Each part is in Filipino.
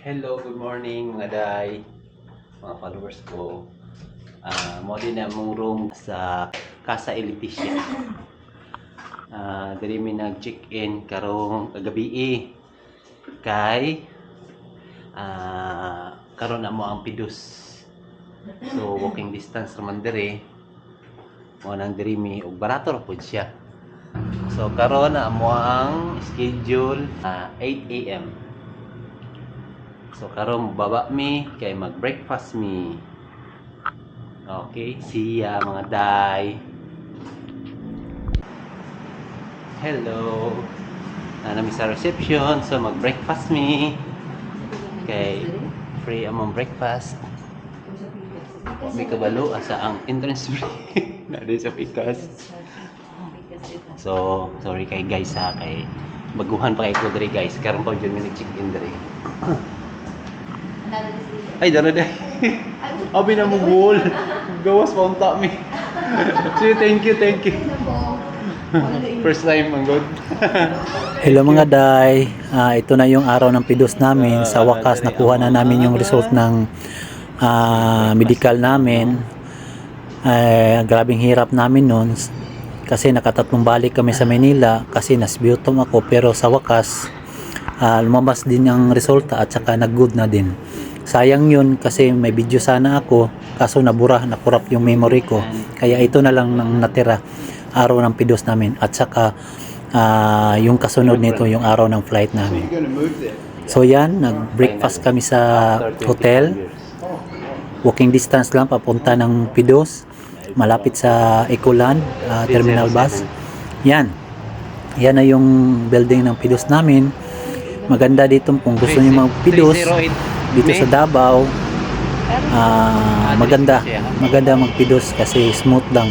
Hello, good morning mga day, mga followers ko. Mo din na mong room sa Casa Eliticia. Diri mi nag-check-in karong kagabi kay karon na mo ang Pidus. So walking distance naman diri. Mo nang diri mi og barato ra pud siya. So karon na mo ang schedule 8 AM. So karon baba mi kay mag-breakfast mi. Okay, see ya mga day. Hello. Nami sa reception, so mag-breakfast mi. Kay free among breakfast. May kabalo asa ang entrance free. Na sa pikas. So, sorry kay guys ha, kay baguhan pa kay ko diri guys. Karon pa jud mi nag-check-in diri. Ay, dala day. Abi na mo goal. Gawas pa unta mi. So, thank you. First time ang good. Hello mga day, ito na yung araw ng Pidus namin. Sa wakas nakuha na namin yung result ng medical namin. Grabing hirap namin nun kasi nakatatlong balik kami sa Manila kasi nasbiutom ako, pero sa wakas lumabas din ang resulta at saka nag-good na din. Sayang yun kasi may video sana ako, kaso nakurap yung memory ko, kaya ito na lang nang natira, araw ng Pidus namin. At saka yung kasunod nito yung araw ng flight namin. So yan, nag-breakfast kami sa hotel, walking distance lang papunta ng Pidus, malapit sa Ecoland terminal bus. Yan na yung building ng Pidus namin. Maganda dito kung gusto niyo mag-Pidus dito sa Davao. Maganda mag-Pidus kasi smooth lang,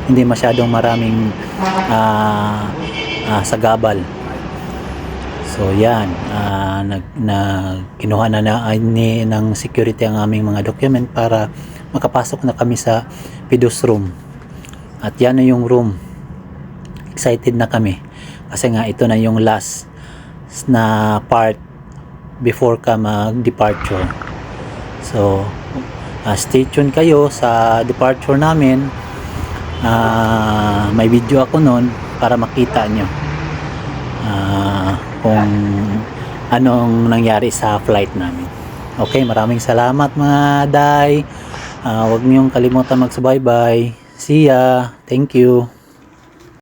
hindi masyadong maraming sagabal. So yan, kinuha na ng security ang aming mga document para makapasok na kami sa Pidus room. At yan na yung room. Excited na kami kasi nga ito na yung last na part before ka mag-departure. So stay tuned kayo sa departure namin. May video ako nun para makita nyo kung anong nangyari sa flight namin. Okay, maraming salamat mga day. Huwag niyong kalimutan magsubaybay. See ya. Thank you.